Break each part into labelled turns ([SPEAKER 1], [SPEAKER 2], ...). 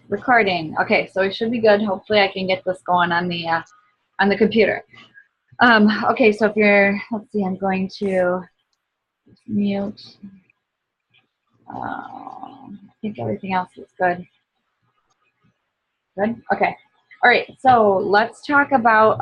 [SPEAKER 1] Recording. Okay, so it should be good. Hopefully I can get this going on the computer. Okay, so if you're, let's see, I'm going to mute. I think everything else is good. Good? Okay. All right, so let's talk about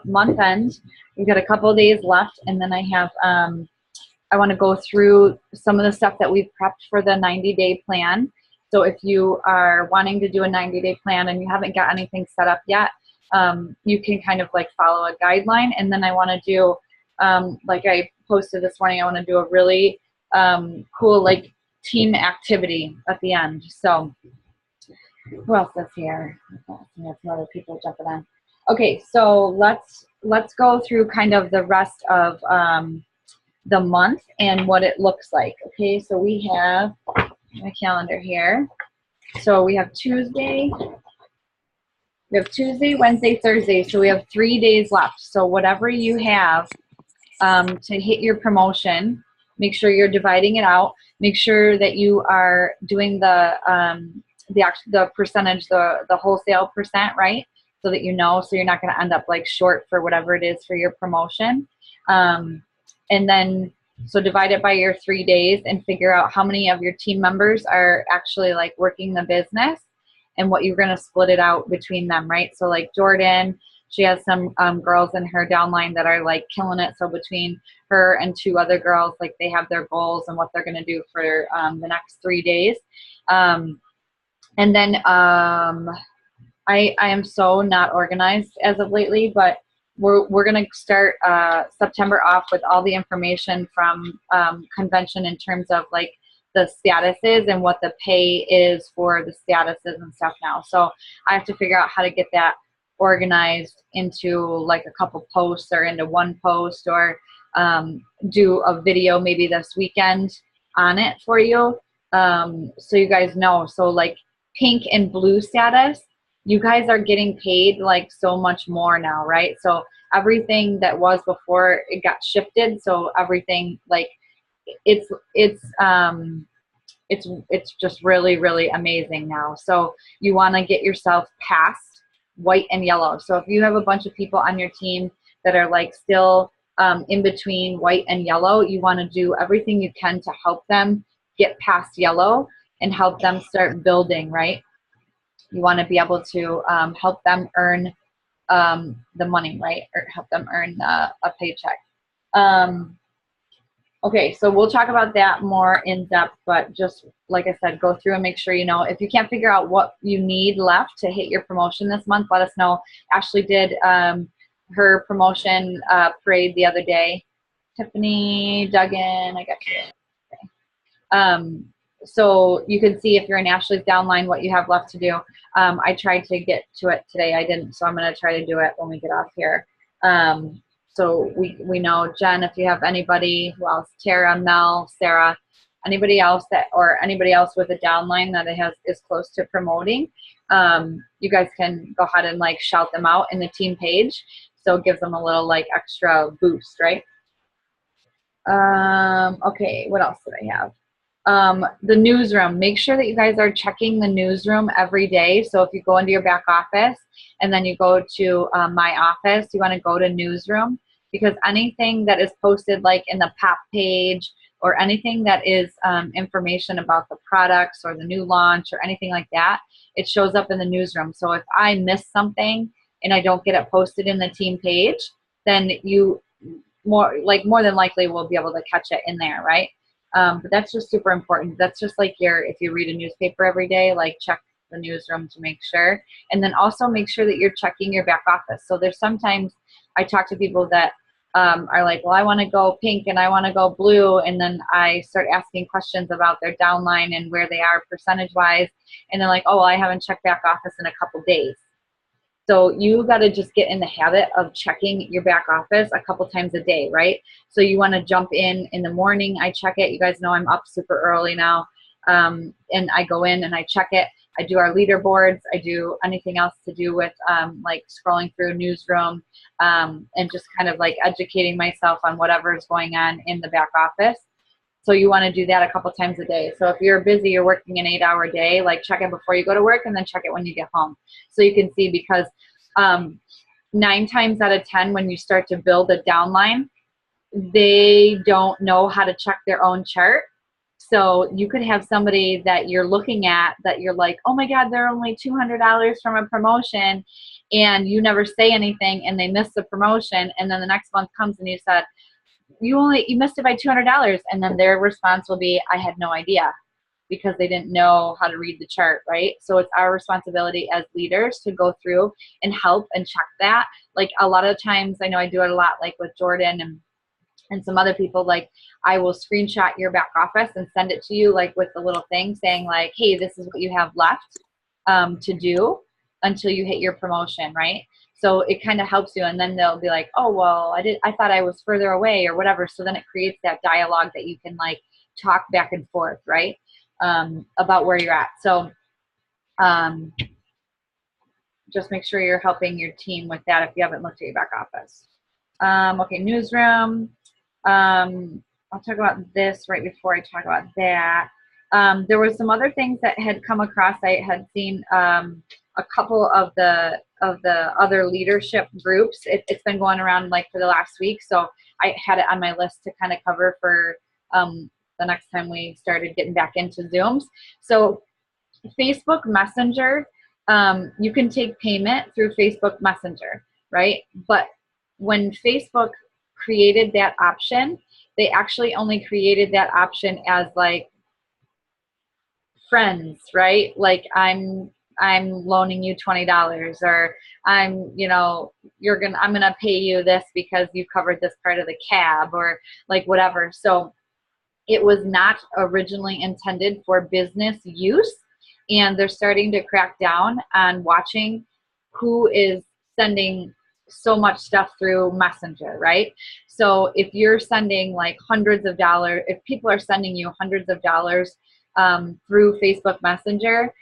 [SPEAKER 1] month end. We've got a couple of days left, and then I have, I want to go through some of the stuff that we've prepped for the 90-day plan. So if you are wanting to do a 90-day plan and you haven't got anything set up yet, you can kind of like follow a guideline. And then I want to do, like I posted this morning, I want to do a really cool like team activity at the end. So who else is here? We have some other people jumping on. Okay, so let's go through kind of the rest of the month and what it looks like. Okay, so we have my calendar here. So we have Tuesday, Wednesday, Thursday. So we have 3 days left. So whatever you have to hit your promotion, make sure you're dividing it out. Make sure that you are doing the percentage, the wholesale percent, right? So that you know, so you're not going to end up like short for whatever it is for your promotion. And then, so divide it by your 3 days and figure out how many of your team members are actually like working the business and what you're going to split it out between them, right? So like Jordan, she has some girls in her downline that are like killing it. So between her and 2 other girls, like they have their goals and what they're going to do for the next 3 days. And then I am so not organized as of lately, but we're going to start September off with all the information from convention in terms of like the statuses and what the pay is for the statuses and stuff now. So I have to figure out how to get that organized into like a couple posts or into one post, or do a video maybe this weekend on it for you, so you guys know. So like pink and blue status, you guys are getting paid like so much more now, right? So everything that was before, it got shifted. So everything like it's just really, really amazing now. So you want to get yourself past white and yellow. So if you have a bunch of people on your team that are like still in between white and yellow, you want to do everything you can to help them get past yellow and help them start building, right? You want to be able to help them earn the money, right? Or help them earn a paycheck. Okay, so we'll talk about that more in depth, but just like I said, go through and make sure you know. If you can't figure out what you need left to hit your promotion this month, let us know. Ashley did her promotion parade the other day. Tiffany, Duggan, I got you. Okay. So you can see if you're in Ashley's downline what you have left to do. I tried to get to it today. I didn't, so I'm going to try to do it when we get off here. So we know, Jen, if you have anybody, who else? Tara, Mel, Sarah, anybody else or anybody else with a downline that is close to promoting, you guys can go ahead and like shout them out in the team page. So it gives them a little like extra boost, right? Okay, what else did I have? The newsroom. Make sure that you guys are checking the newsroom every day. So if you go into your back office and then you go to my office, you want to go to newsroom, because anything that is posted like in the pop page or anything that is information about the products or the new launch or anything like that, it shows up in the newsroom. So if I miss something and I don't get it posted in the team page, then you more than likely will be able to catch it in there, right? But that's just super important. That's just like if you read a newspaper every day, like check the newsroom to make sure. And then also make sure that you're checking your back office. So there's sometimes I talk to people that are like, well, I want to go pink and I want to go blue. And then I start asking questions about their downline and where they are percentage wise. And they're like, oh, well, I haven't checked back office in a couple days. So you got to just get in the habit of checking your back office a couple times a day, right? So you want to jump in the morning. I check it. You guys know I'm up super early now. And I go in and I check it. I do our leaderboards. I do anything else to do with like scrolling through newsroom and just kind of like educating myself on whatever is going on in the back office. So you want to do that a couple times a day. So if you're busy, you're working an 8-hour day, like check it before you go to work and then check it when you get home. So you can see, because 9 times out of 10, when you start to build a downline, they don't know how to check their own chart. So you could have somebody that you're looking at that you're like, oh my God, they're only $200 from a promotion, and you never say anything and they miss the promotion. And then the next month comes and you said, you missed it by $200. And then their response will be, I had no idea, because they didn't know how to read the chart, right? So it's our responsibility as leaders to go through and help and check that. Like a lot of times, I know I do it a lot, like with Jordan and some other people, like I will screenshot your back office and send it to you, like with the little thing saying like, hey, this is what you have left to do until you hit your promotion, right? So it kind of helps you, and then they'll be like, oh, well, I thought I was further away or whatever. So then it creates that dialogue that you can like talk back and forth, right? About where you're at. So just make sure you're helping your team with that if you haven't looked at your back office. Okay, newsroom. I'll talk about this right before I talk about that. There were some other things that had come across. I had seen a couple of the other leadership groups. It's been going around like for the last week, so I had it on my list to kind of cover for the next time we started getting back into Zooms. So Facebook Messenger, you can take payment through Facebook Messenger, right? But when Facebook created that option, they actually only created that option as like friends, right? Like I'm loaning you $20, or I'm gonna pay you this because you covered this part of the cab, or like whatever. So it was not originally intended for business use, and they're starting to crack down on watching who is sending so much stuff through Messenger, right? So if you're sending like hundreds of dollars, if people are sending you hundreds of dollars through Facebook Messenger,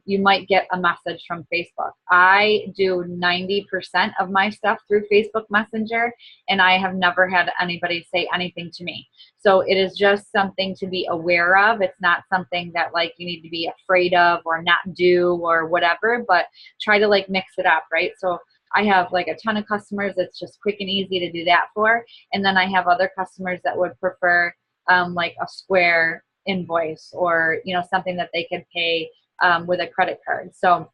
[SPEAKER 1] you might get a message from Facebook. I do 90% of my stuff through Facebook Messenger, and I have never had anybody say anything to me. So it is just something to be aware of. It's not something that like you need to be afraid of or not do or whatever, but try to like mix it up, right? So I have like a ton of customers that's just quick and easy to do that for. And then I have other customers that would prefer like a Square invoice, or something that they could pay with a credit card. So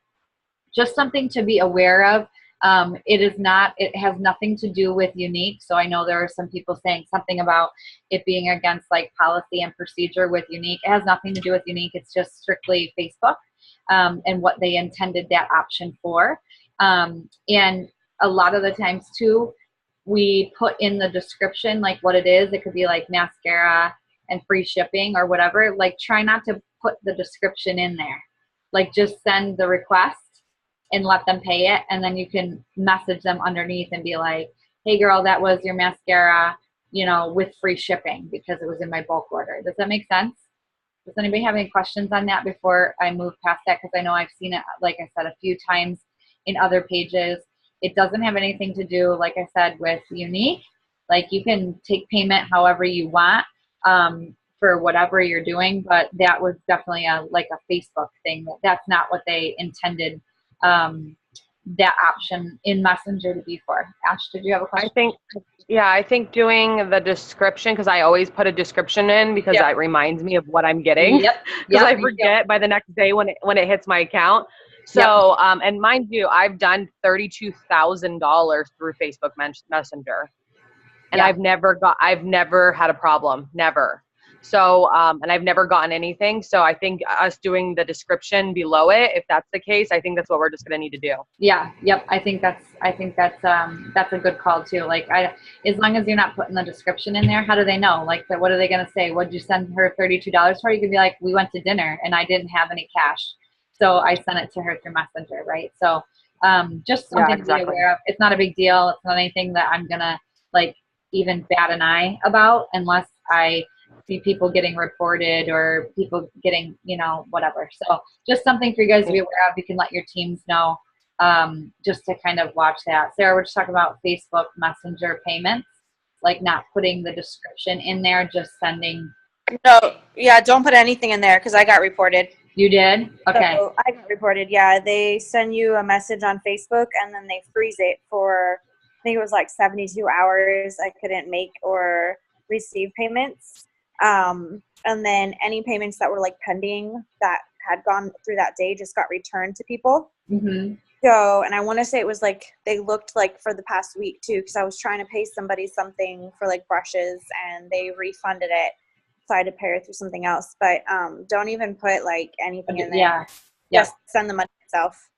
[SPEAKER 1] just something to be aware of. It has nothing to do with Younique. So I know there are some people saying something about it being against like policy and procedure with Younique. It has nothing to do with Younique. It's just strictly Facebook and what they intended that option for. And a lot of the times too, we put in the description like what it is. It could be like mascara and free shipping or whatever. Like try not to put the description in there. Like just send the request and let them pay it, and then you can message them underneath and be like, hey girl, that was your mascara, with free shipping because it was in my bulk order. Does that make sense? Does anybody have any questions on that before I move past that? Because I know I've seen it, like I said, a few times in other pages. It doesn't have anything to do, like I said, with Younique. Like you can take payment however you want for whatever you're doing, but that was definitely a Facebook thing. That's not what they intended that option in Messenger to be for. Ash, did you have a question?
[SPEAKER 2] I think doing the description, because I always put a description in because that reminds me of what I'm getting.
[SPEAKER 1] Yep.
[SPEAKER 2] Because I forget by the next day when it hits my account. So, and mind you, I've done $32,000 through Facebook Messenger, and I've never had a problem, never. So, and I've never gotten anything. So I think us doing the description below it, if that's the case, I think that's what we're just going to need to do.
[SPEAKER 1] Yeah. Yep. I think that's a good call too. Like as long as you're not putting the description in there, how do they know? Like what are they going to say? What'd you send her $32 for? You could be like, we went to dinner and I didn't have any cash, so I sent it to her through Messenger. Right. So, just something to be aware of. It's not a big deal. It's not anything that I'm going to like even bat an eye about unless I see people getting reported or people getting, whatever. So just something for you guys to be aware of. You can let your teams know just to kind of watch that. Sarah, we're just talking about Facebook Messenger payments. like not putting the description in there, just sending.
[SPEAKER 3] No, yeah, don't put anything in there because I got reported.
[SPEAKER 1] You did? Okay.
[SPEAKER 3] So I got reported, yeah. They send you a message on Facebook and then they freeze it for, I think it was like 72 hours. I couldn't make or receive payments. And then any payments that were like pending that had gone through that day just got returned to people.
[SPEAKER 1] Mm-hmm.
[SPEAKER 3] So, and I want to say it was like, they looked like for the past week too, because I was trying to pay somebody something for like brushes and they refunded it. So I had to pay her through something else. But don't even put like anything in there.
[SPEAKER 1] Yeah. Yeah.
[SPEAKER 3] Just send the money itself.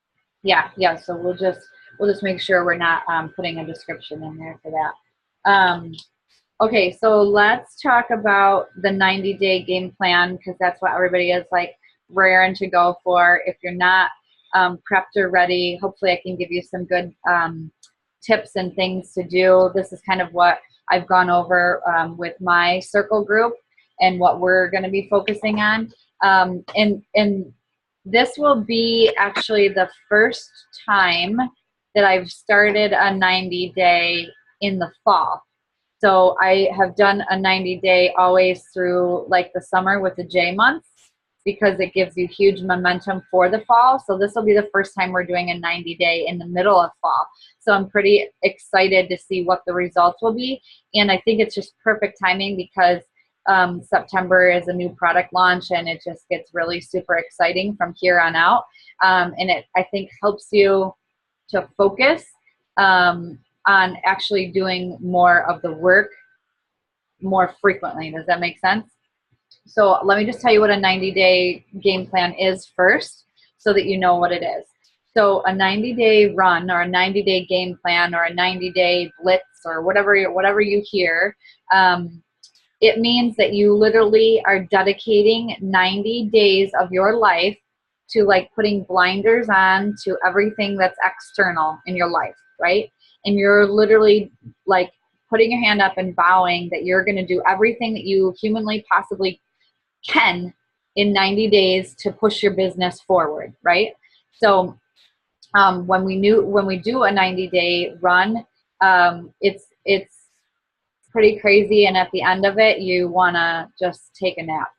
[SPEAKER 1] Yeah. Yeah. So we'll just make sure we're not putting a description in there for that. Okay, so let's talk about the 90-day game plan, because that's what everybody is like raring to go for. If you're not prepped or ready, hopefully I can give you some good tips and things to do. This is kind of what I've gone over with my circle group and what we're going to be focusing on. And this will be actually the first time that I've started a 90-day in the fall. So I have done a 90-day always through like the summer with the J months, because it gives you huge momentum for the fall. So this will be the first time we're doing a 90-day in the middle of fall. So I'm pretty excited to see what the results will be. And I think it's just perfect timing because September is a new product launch and it just gets really super exciting from here on out. And it, I think, helps you to focus on actually doing more of the work more frequently. Does that make sense? So let me just tell you what a 90-day game plan is first, so that you know what it is. So a 90-day run or a 90-day game plan or a 90-day blitz or whatever you hear, it means that you literally are dedicating 90 days of your life to like putting blinders on to everything that's external in your life, right? And you're literally like putting your hand up and vowing that you're going to do everything that you humanly possibly can in 90 days to push your business forward, right? So when we do a 90-day run, it's pretty crazy, and at the end of it, you want to just take a nap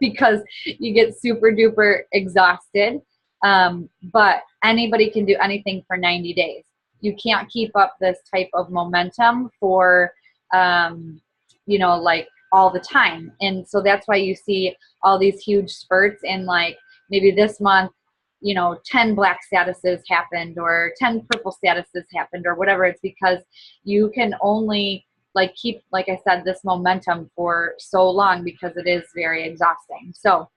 [SPEAKER 1] because you get super duper exhausted. But anybody can do anything for 90 days. You can't keep up this type of momentum for, like all the time. And so that's why you see all these huge spurts in like maybe this month, 10 black statuses happened or 10 purple statuses happened or whatever. It's because you can only like keep, like I said, this momentum for so long because it is very exhausting. So,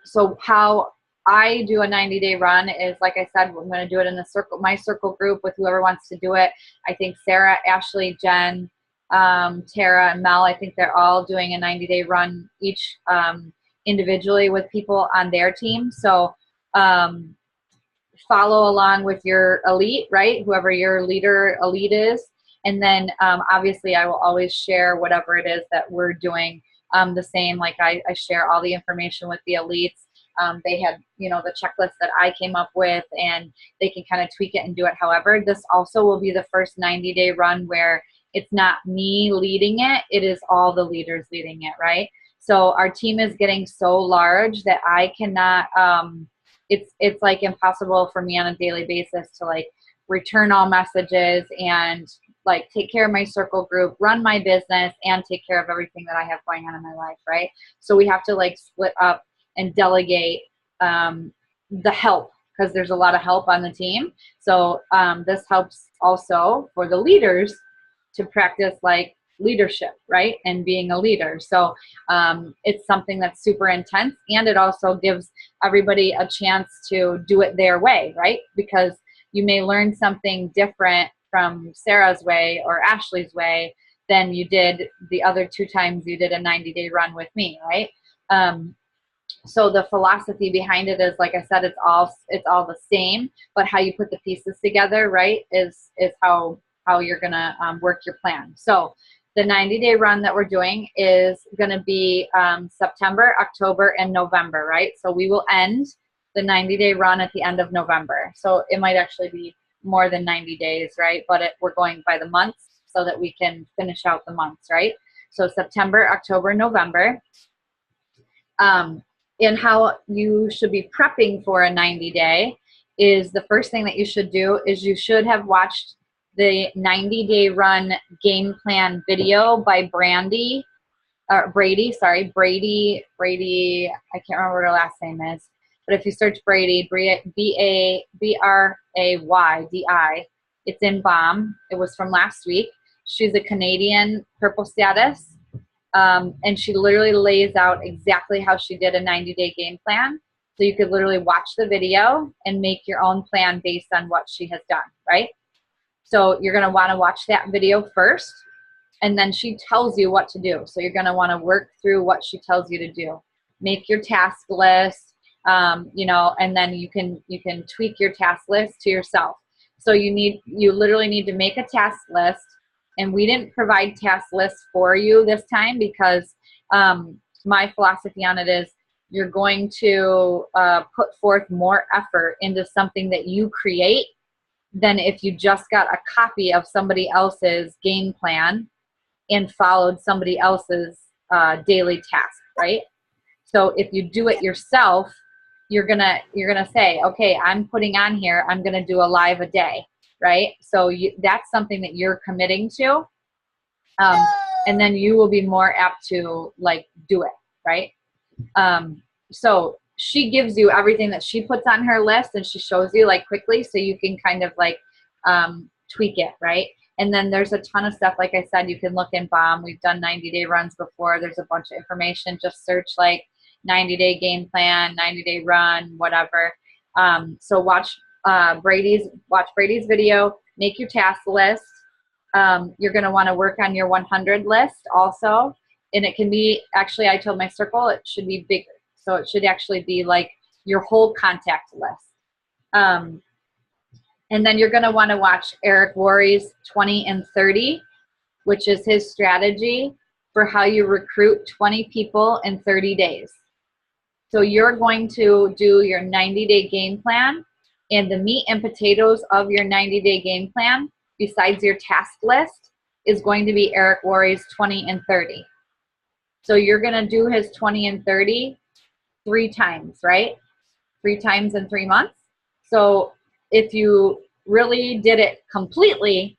[SPEAKER 1] so how I do a 90-day run is, like I said, I'm going to do it in my circle group with whoever wants to do it. I think Sarah, Ashley, Jen, Tara, and Mel, I think they're all doing a 90-day run each individually with people on their team. So follow along with your elite, right? Whoever your elite is. And then obviously I will always share whatever it is that we're doing the same. Like I share all the information with the elites. They had, the checklist that I came up with, and they can kind of tweak it and do it however. This also will be the first 90-day run where it's not me leading it. It is all the leaders leading it, right? So our team is getting so large that I cannot, it's like impossible for me on a daily basis to like return all messages and like take care of my circle group, run my business, and take care of everything that I have going on in my life, right? So we have to like split up and delegate the help, because there's a lot of help on the team. So this helps also for the leaders to practice like leadership, right? And being a leader. So it's something that's super intense, and it also gives everybody a chance to do it their way, right? Because you may learn something different from Sarah's way or Ashley's way than you did the other 2 times you did a 90-day run with me, right? So the philosophy behind it is, like I said, it's all the same, but how you put the pieces together, right, is how you're gonna work your plan. So the 90-day run that we're doing is gonna be September, October, and November, right? So we will end the 90-day run at the end of November. So it might actually be more than 90 days, right? But we're going by the months. so that we can finish out the months, right? So September, October, November. And how you should be prepping for a 90-day is the first thing that you should do is you should have watched the 90-day run game plan video by Brady, I can't remember what her last name is, but if you search Brady, Braydi, it's in BOM. It was from last week. She's a Canadian purple status. And she literally lays out exactly how she did a 90-day game plan. So you could literally watch the video and make your own plan based on what she has done, right? So you're going to want to watch that video first, and then she tells you what to do. So you're going to want to work through what she tells you to do. Make your task list, you know, and then you can tweak your task list to yourself. So you literally need to make a task list. And we didn't provide task lists for you this time because my philosophy on it is you're going to put forth more effort into something that you create than if you just got a copy of somebody else's game plan and followed somebody else's daily task, right? So if you do it yourself, you're gonna say, okay, I'm putting on here, I'm gonna do a live a day, right? So that's something that you're committing to, and then you will be more apt to like do it, right? So she gives you everything that she puts on her list, and she shows you like quickly, so you can kind of like tweak it, right? And then there's a ton of stuff. Like I said, you can look in BOM. We've done 90-day runs before. There's a bunch of information. Just search like 90-day game plan, 90-day run, whatever. So watch Brady's video. Make your task list. You're going to want to work on your 100 list also. And it can be, actually, I told my circle, it should be bigger. So it should actually be like your whole contact list. And then you're going to want to watch Eric Worre's 20 and 30, which is his strategy for how you recruit 20 people in 30 days. So you're going to do your 90-day game plan, and the meat and potatoes of your 90-day game plan, besides your task list, is going to be Eric Worre's 20 and 30. So you're going to do his 20 and 30 3 times, right? 3 times in 3 months. So if you really did it completely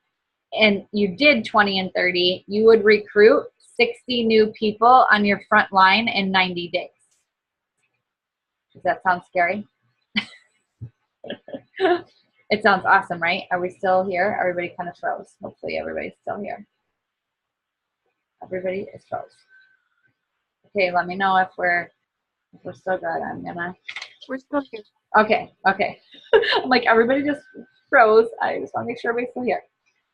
[SPEAKER 1] and you did 20 and 30, you would recruit 60 new people on your front line in 90 days. Does that sound scary? It sounds awesome, right? Are we still here? Everybody kind of froze. Hopefully everybody's still here. Everybody is froze. Okay, let me know if we're still good.
[SPEAKER 3] We're still here.
[SPEAKER 1] Okay. I'm like, everybody just froze. I just want to make sure everybody's still here.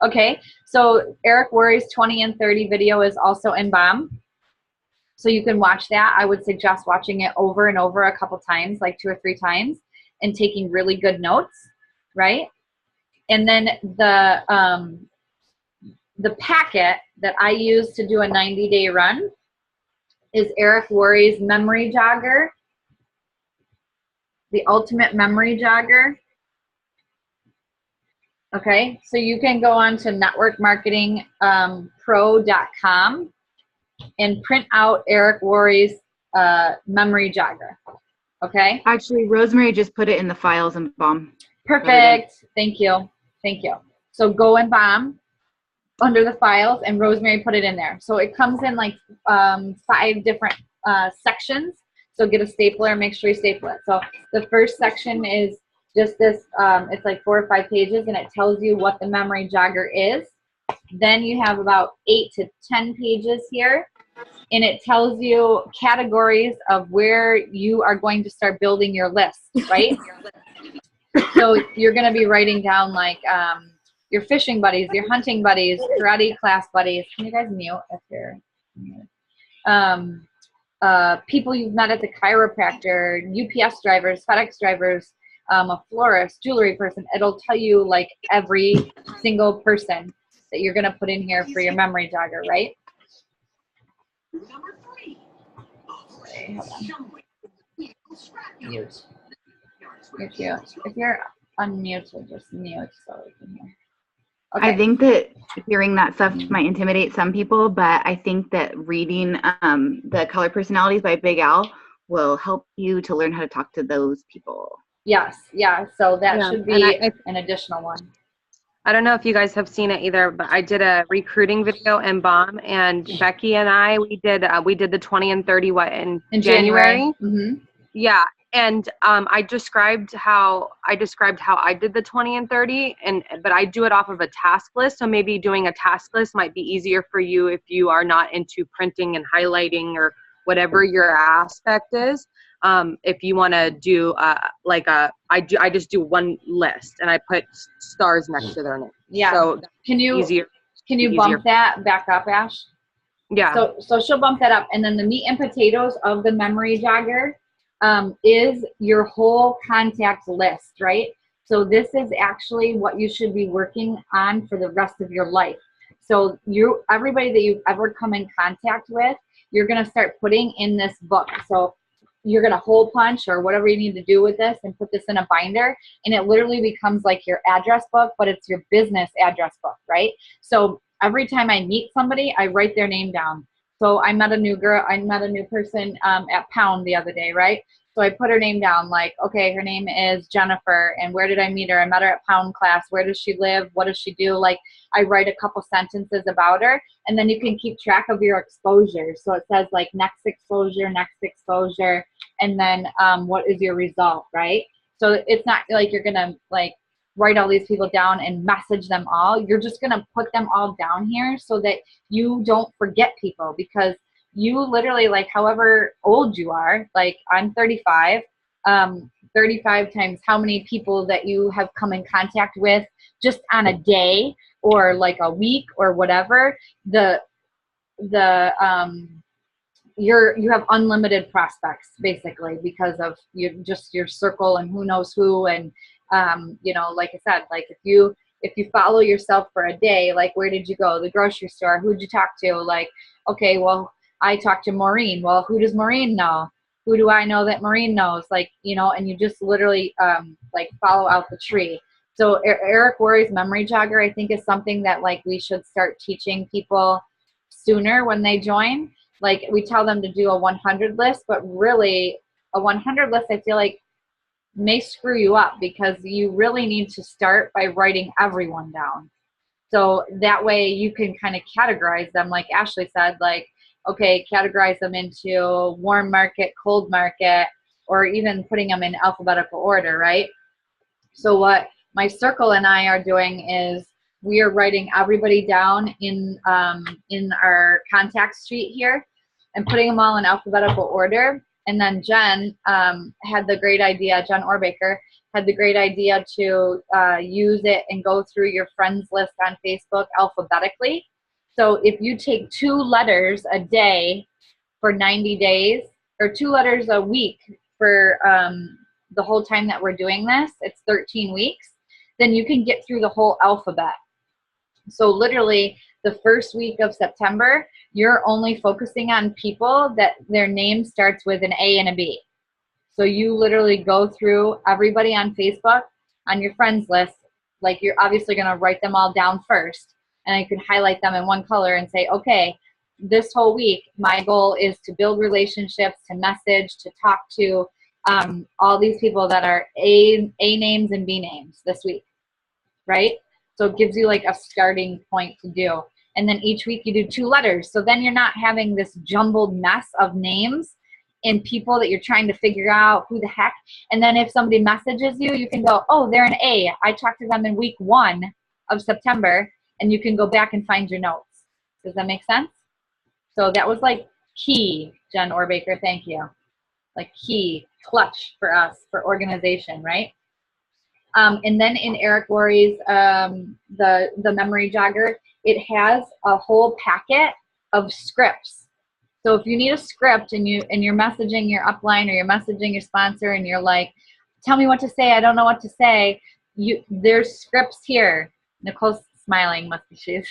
[SPEAKER 1] Okay, so Eric Worre's 20 and 30 video is also in BOM. So you can watch that. I would suggest watching it over and over a couple times, like 2 or 3 times, and taking really good notes, right? And then the packet that I use to do a 90-day run is Eric Worre's Memory Jogger, the Ultimate Memory Jogger. Okay, so you can go on to networkmarketingpro.com and print out Eric Worre's Memory Jogger. Okay?
[SPEAKER 4] Actually, Rosemary just put it in the files in BOM.
[SPEAKER 1] Perfect. Thank you. So go in BOM under the files, and Rosemary put it in there. So it comes in like 5 different sections. So get a stapler, make sure you staple it. So the first section is just this, it's like 4 or 5 pages, and it tells you what the memory jogger is. Then you have about 8 to 10 pages here, and it tells you categories of where you are going to start building your list, right? So you're going to be writing down like your fishing buddies, your hunting buddies, karate class buddies. Can you guys mute if you're mute? People you've met at the chiropractor, UPS drivers, FedEx drivers, a florist, jewelry person. It'll tell you like every single person that you're going to put in here for your memory jogger, right? Okay, hold on. Mute. If you're unmuted, just mute so we can hear. Okay.
[SPEAKER 4] I think that hearing that stuff might intimidate some people, but I think that reading The Color Personalities by Big Al will help you to learn how to talk to those people.
[SPEAKER 1] Yes. Yeah. So that
[SPEAKER 2] Yeah,
[SPEAKER 1] should
[SPEAKER 2] and
[SPEAKER 1] be an additional one.
[SPEAKER 2] I don't know if you guys have seen it either, but I did a recruiting video in Bomb, and Becky and I we did the 20 and 30 in January.
[SPEAKER 1] Mm-hmm.
[SPEAKER 2] Yeah, and I described how I did the 20 and 30, but I do it off of a task list. So maybe doing a task list might be easier for you if you are not into printing and highlighting or whatever your aspect is. If you want to do I just do one list and I put stars next to their name.
[SPEAKER 1] Yeah.
[SPEAKER 2] So
[SPEAKER 1] Can you
[SPEAKER 2] easier.
[SPEAKER 1] bump that back up, Ash?
[SPEAKER 2] Yeah.
[SPEAKER 1] So she'll bump that up, and then the meat and potatoes of the memory jogger is your whole contact list, right? So this is actually what you should be working on for the rest of your life. So everybody that you've ever come in contact with, you're gonna start putting in this book. So you're gonna hole punch or whatever you need to do with this and put this in a binder, and it literally becomes like your address book, but it's your business address book, right? So every time I meet somebody, I write their name down. So I met a new person at Pound the other day, right? So I put her name down, like, okay, her name is Jennifer, and where did I meet her? I met her at Pound class. Where does she live? What does she do? Like, I write a couple sentences about her, and then you can keep track of your exposure. So it says, like, next exposure, and then what is your result, right? So it's not like you're going to, like, write all these people down and message them all. You're just going to put them all down here so that you don't forget people, because you literally, like, however old you are, like I'm 35, 35 times how many people that you have come in contact with just on a day or like a week or whatever, you have unlimited prospects basically because of your circle and who knows who. And like I said, like if you follow yourself for a day, like where did you go? The grocery store. Who'd you talk to? Like, okay, well, I talked to Maureen. Well, who does Maureen know? Who do I know that Maureen knows? Like, and you just literally like follow out the tree. So Eric Worre's memory jogger, I think, is something that like we should start teaching people sooner when they join. Like we tell them to do a 100 list, but really a 100 list, I feel like may screw you up because you really need to start by writing everyone down. So that way you can kind of categorize them, like Ashley said, like, okay, categorize them into warm market, cold market, or even putting them in alphabetical order, right? So what my circle and I are doing is we are writing everybody down in our contact sheet here and putting them all in alphabetical order. And then Jen had the great idea, Jen Orbaker had the great idea to use it and go through your friends list on Facebook alphabetically. So if you take 2 letters a day for 90 days, or 2 letters a week for the whole time that we're doing this, it's 13 weeks, then you can get through the whole alphabet. So literally the first week of September, you're only focusing on people that their name starts with an A and a B. So you literally go through everybody on Facebook on your friends list. Like you're obviously going to write them all down first, and you can highlight them in one color and say, okay, this whole week, my goal is to build relationships, to message, to talk to all these people that are A names and B names this week, right? So it gives you like a starting point to do. And then each week you do 2 letters. So then you're not having this jumbled mess of names and people that you're trying to figure out who the heck. And then if somebody messages you, you can go, oh, they're an A. I talked to them in week 1 of September, and you can go back and find your notes. Does that make sense? So that was like key, Jen Orbaker, thank you. Like key, clutch for us, for organization, right? And then in Eric Worre's, the memory jogger, it has a whole packet of scripts. So if you need a script and you're messaging your upline or you're messaging your sponsor and you're like, tell me what to say, I don't know what to say, there's scripts here. Nicole's smiling, must be she's.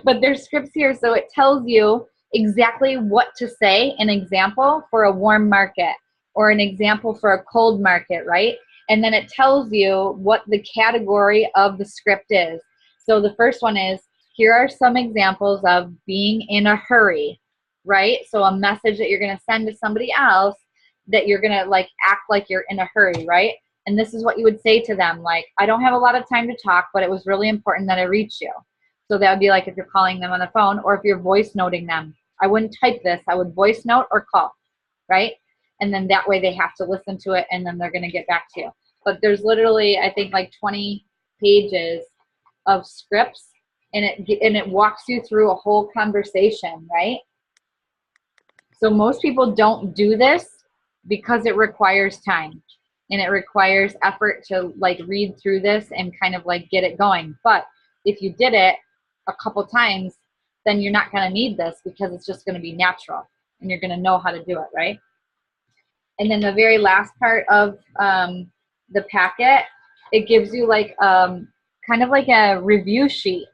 [SPEAKER 1] But there's scripts here, so it tells you exactly what to say, an example for a warm market or an example for a cold market, right? And then it tells you what the category of the script is. So the first one is, here are some examples of being in a hurry, right? So a message that you're going to send to somebody else that you're going to like act like you're in a hurry, right? And this is what you would say to them, like, I don't have a lot of time to talk, but it was really important that I reach you. So that would be like if you're calling them on the phone or if you're voice noting them. I wouldn't type this. I would voice note or call, right? And then that way they have to listen to it and then they're going to get back to you. But there's literally, I think, like 20 pages of scripts, and it walks you through a whole conversation, right? So most people don't do this because it requires time and it requires effort to like read through this and kind of like get it going. But if you did it a couple times, then you're not going to need this because it's just going to be natural and you're going to know how to do it, right? And then the very last part of the packet, it gives you like kind of like a review sheet.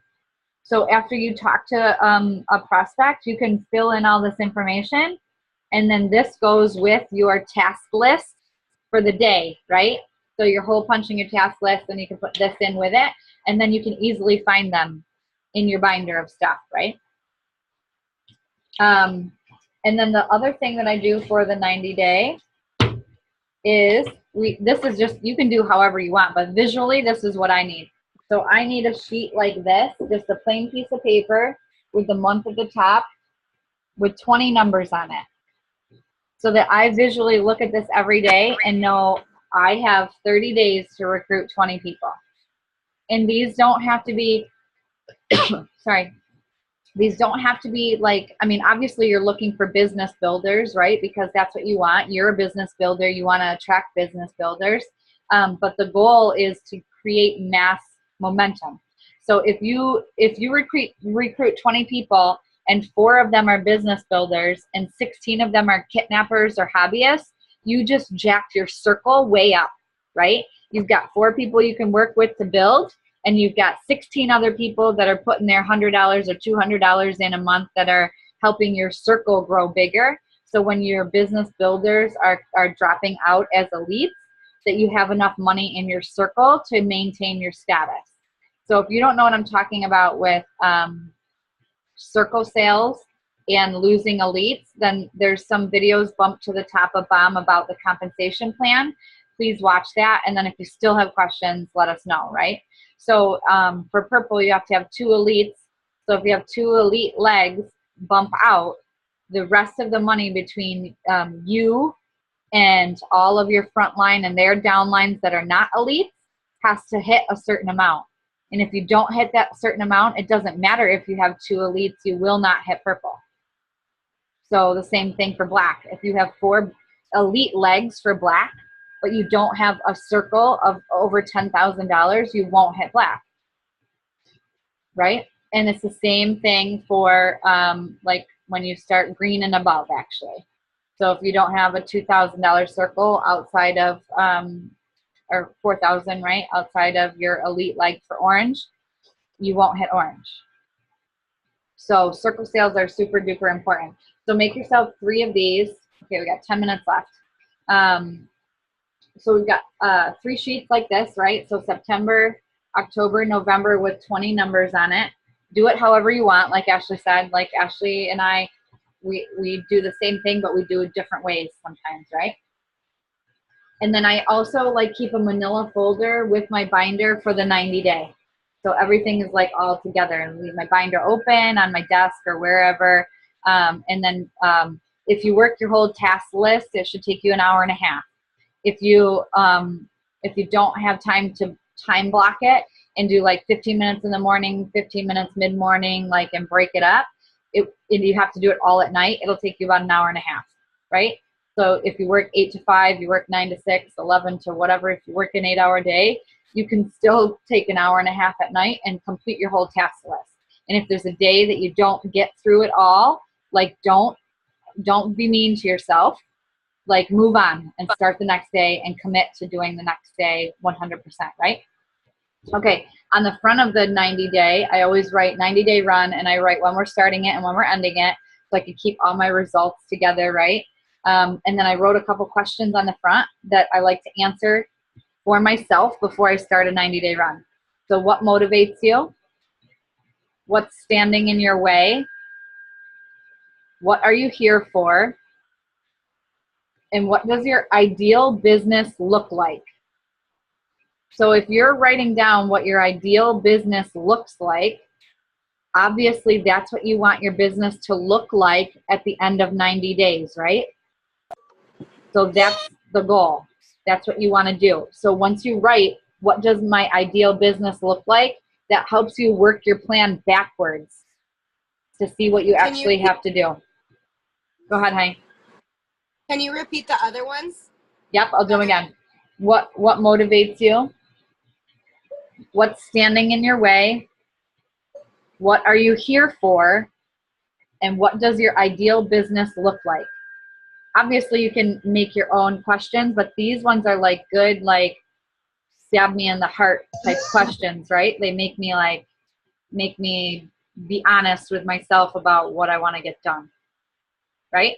[SPEAKER 1] So after you talk to a prospect, you can fill in all this information, and then this goes with your task list for the day, right? So your hole punching your task list, and you can put this in with it, and then you can easily find them in your binder of stuff, right? And then the other thing that I do for the 90-day is this is just, you can do however you want, but visually this is what I need. So I need a sheet like this, just a plain piece of paper with the month at the top with 20 numbers on it. So that I visually look at this every day and know I have 30 days to recruit 20 people. And these don't have to be, sorry, these don't have to be like, I mean, obviously you're looking for business builders, right? Because that's what you want. You're a business builder. You want to attract business builders. But the goal is to create mass momentum. So if you recruit 20 people and 4 of them are business builders and 16 of them are kidnappers or hobbyists, you just jacked your circle way up, right? You've got 4 people you can work with to build, and you've got 16 other people that are putting their $100 or $200 in a month that are helping your circle grow bigger. So when your business builders are dropping out as elites, that you have enough money in your circle to maintain your status. So if you don't know what I'm talking about with circle sales and losing elites, then there's some videos bumped to the top of BOM about the compensation plan. Please watch that. And then if you still have questions, let us know, right? So for purple, you have to have 2 elites. So if you have 2 elite legs bump out, the rest of the money between you and all of your front line and their downlines that are not elites has to hit a certain amount. And if you don't hit that certain amount, it doesn't matter if you have 2 elites, you will not hit purple. So the same thing for black. If you have 4 elite legs for black, but you don't have a circle of over $10,000, you won't hit black, right? And it's the same thing for like when you start green and above, actually. So if you don't have a $2,000 circle outside of, or 4,000, right, outside of your elite leg for orange, you won't hit orange. So circle sales are super duper important. So make yourself 3 of these. Okay, we got 10 minutes left. So we've got 3 sheets like this, right? So September, October, November with 20 numbers on it. Do it however you want, like Ashley said. Like Ashley and I, we do the same thing, but we do it different ways sometimes, right? And then I also like keep a manila folder with my binder for the 90-day. So everything is like all together, and leave my binder open on my desk or wherever. And then if you work your whole task list, it should take you an hour and a half. If you don't have time to time block it and do like 15 minutes in the morning, 15 minutes mid-morning, like, and break it up, and you have to do it all at night, it'll take you about an hour and a half, right? So if you work 8 to 5, you work 9 to 6, 11 to whatever, if you work an 8-hour day, you can still take an hour and a half at night and complete your whole task list. And if there's a day that you don't get through it all, like, don't be mean to yourself. Like, move on and start the next day and commit to doing the next day 100%, right? Okay, on the front of the 90-day, I always write 90-day run, and I write when we're starting it and when we're ending it, so I can keep all my results together, right? And then I wrote a couple questions on the front that I like to answer for myself before I start a 90-day run. So what motivates you? What's standing in your way? What are you here for? And what does your ideal business look like? So if you're writing down what your ideal business looks like, obviously that's what you want your business to look like at the end of 90 days, right? So that's the goal. That's what you want to do. So once you write, what does my ideal business look like? That helps you work your plan backwards to see what you actually have to do. Go ahead, honey.
[SPEAKER 5] Can you repeat the other ones?
[SPEAKER 1] Yep, I'll do them again. What motivates you? What's standing in your way? What are you here for? And what does your ideal business look like? Obviously, you can make your own questions, but these ones are like good, like stab me in the heart type questions, right? They make me be honest with myself about what I want to get done, right?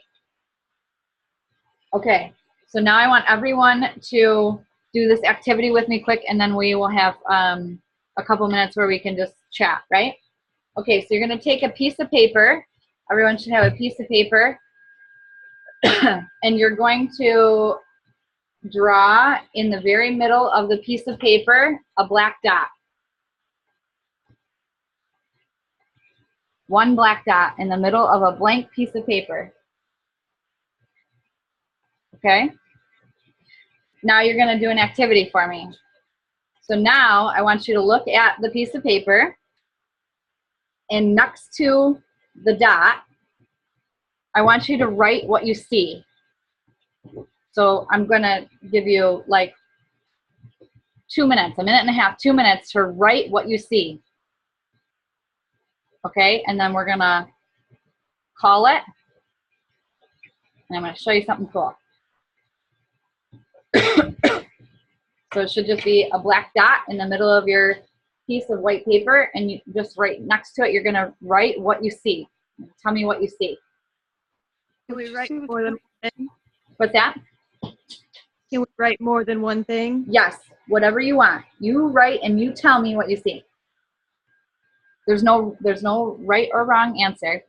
[SPEAKER 1] Okay, so now I want everyone to do this activity with me quick, and then we will have a couple minutes where we can just chat, right? Okay, so you're going to take a piece of paper. Everyone should have a piece of paper. And you're going to draw in the very middle of the piece of paper a black dot. One black dot in the middle of a blank piece of paper. Okay? Now you're going to do an activity for me. So now I want you to look at the piece of paper, and next to the dot, I want you to write what you see. So I'm going to give you like 2 minutes, a minute and a half, 2 minutes to write what you see. Okay, and then we're going to call it, and I'm going to show you something cool. So it should just be a black dot in the middle of your piece of white paper, and you just write next to it, you're going to write what you see. Tell me what you see.
[SPEAKER 6] Can we write more than one thing?
[SPEAKER 1] What's that?
[SPEAKER 6] Can we write more than one thing?
[SPEAKER 1] Yes, whatever you want. You write and you tell me what you see. There's no right or wrong answer.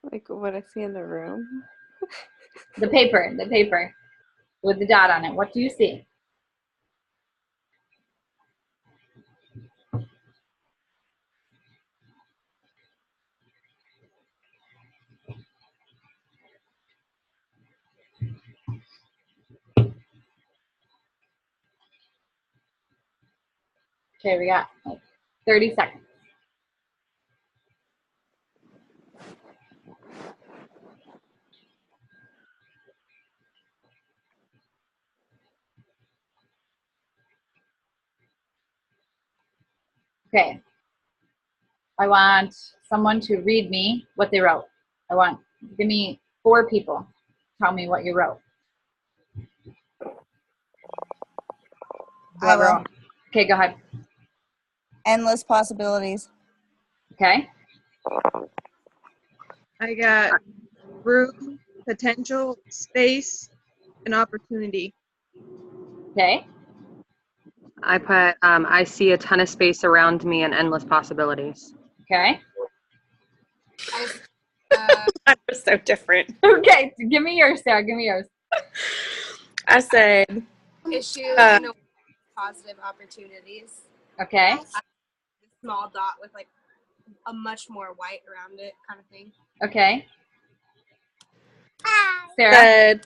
[SPEAKER 7] Like what I see in the room.
[SPEAKER 1] The paper with the dot on it. What do you see? Okay, we got like 30 seconds. Okay. I want someone to read me what they wrote. Give me 4 people. Tell me what you wrote.
[SPEAKER 8] I will.
[SPEAKER 1] Okay, go ahead.
[SPEAKER 8] Endless possibilities.
[SPEAKER 1] Okay.
[SPEAKER 6] I got room, potential, space, and opportunity.
[SPEAKER 1] Okay.
[SPEAKER 2] I put, I see a ton of space around me and endless possibilities.
[SPEAKER 1] Okay.
[SPEAKER 7] We're so different.
[SPEAKER 1] Okay, give me yours, Sarah. Give me yours.
[SPEAKER 7] I said
[SPEAKER 5] Issue, positive opportunities.
[SPEAKER 1] Okay.
[SPEAKER 5] A small dot with like a much more white around it kind of thing.
[SPEAKER 1] Okay. Sarah.
[SPEAKER 7] said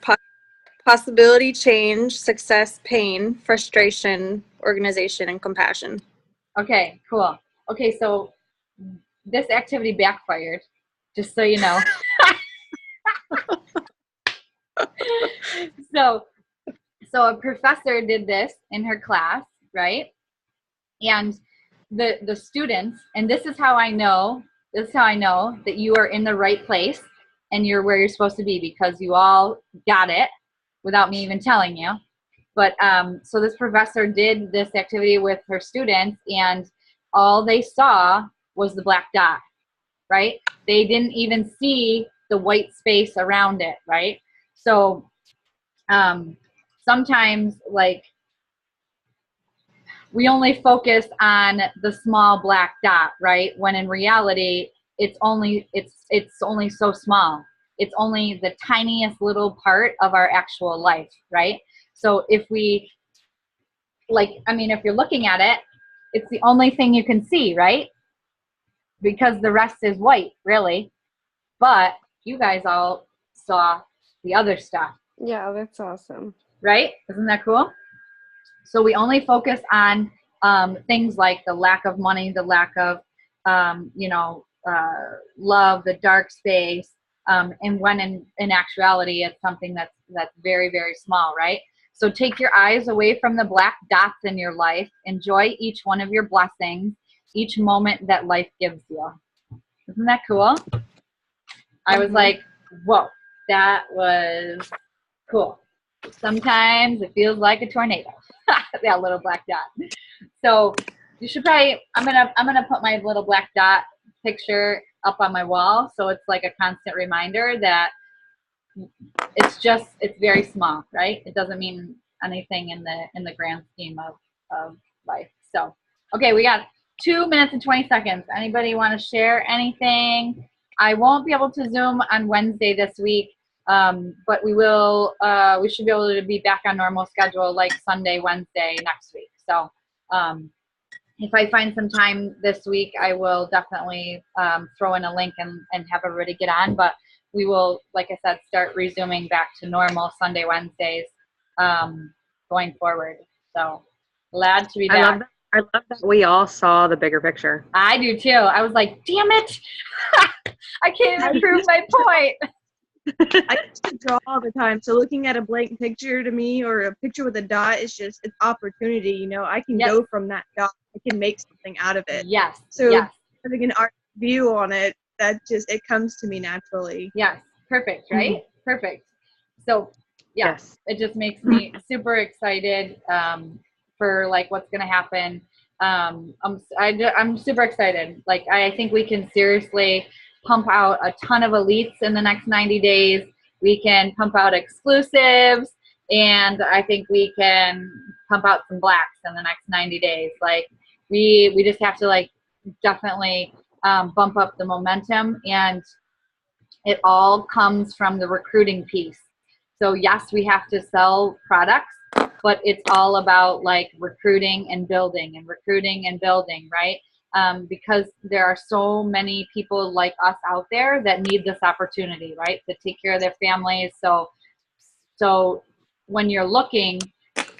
[SPEAKER 7] possibility, change, success, pain, frustration, organization, and compassion.
[SPEAKER 1] Okay, cool. Okay, so this activity backfired, just so you know. So a professor did this in her class, right? And the students, and this is how I know that you are in the right place and you're where you're supposed to be, because you all got it without me even telling you. But so this professor did this activity with her students, and all they saw was the black dot, right? They didn't even see the white space around it, right? So sometimes like we only focus on the small black dot, right? When in reality, it's only so small. It's only the tiniest little part of our actual life, right? So if we if you're looking at it, it's the only thing you can see, right? Because the rest is white, really. But you guys all saw the other stuff,
[SPEAKER 9] Yeah, that's awesome.
[SPEAKER 1] right? Isn't that cool? So we only focus on things like the lack of money, the lack of, love, the dark space, and when in actuality, it's something that's very, very small, right? So take your eyes away from the black dots in your life. Enjoy each one of your blessings, each moment that life gives you. Isn't that cool? I was like, whoa, that was cool. Sometimes it feels like a tornado. That little black dot. So you should probably, I'm gonna put my little black dot picture up on my wall, so it's like a constant reminder that it's very small, right? It doesn't mean anything in the grand scheme of life. So, okay, we got 2 minutes and 20 seconds. Anybody want to share anything? I won't be able to Zoom on Wednesday this week, but we should be able to be back on normal schedule like Sunday, Wednesday next week. So, if I find some time this week, I will definitely throw in a link and have everybody get on. But we will, like I said, start resuming back to normal Sunday, Wednesdays going forward. So glad to be back.
[SPEAKER 2] I love that we all saw the bigger picture.
[SPEAKER 1] I do too. I was like, damn it. I can't even prove my point.
[SPEAKER 6] I used to draw all the time, so looking at a blank picture to me or a picture with a dot is just an opportunity. You know, I can go from that dot. I can make something out of it.
[SPEAKER 1] Yes.
[SPEAKER 6] So
[SPEAKER 1] yes.
[SPEAKER 6] having an art view on it, it comes to me naturally.
[SPEAKER 1] Yes. Perfect. Right? Mm-hmm. Perfect. So yes, it just makes me super excited for like what's gonna happen. I'm super excited. Like I think we can seriously pump out a ton of elites in the next 90 days. We can pump out exclusives, and I think we can pump out some blacks in the next 90 days. Like we just have to like definitely bump up the momentum, and it all comes from the recruiting piece. So yes, we have to sell products, but it's all about like recruiting and building, right? Because there are so many people like us out there that need this opportunity, right, to take care of their families. So when you're looking,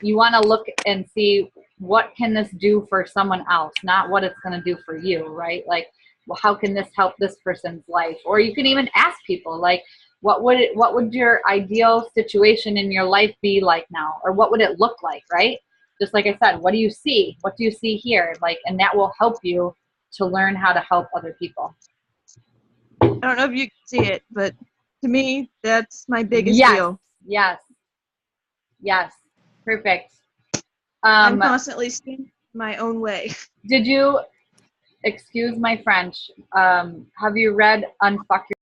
[SPEAKER 1] you want to look and see what can this do for someone else, not what it's going to do for you, right? Like, well, how can this help this person's life? Or you can even ask people like, what would your ideal situation in your life be like now? Or what would it look like, right? Just like I said, what do you see? What do you see here? Like, and that will help you to learn how to help other people.
[SPEAKER 6] I don't know if you can see it, but to me, that's my biggest deal.
[SPEAKER 1] Yes. Perfect.
[SPEAKER 6] I'm constantly seeing my own way.
[SPEAKER 1] Did you, excuse my French, have you read Unfuck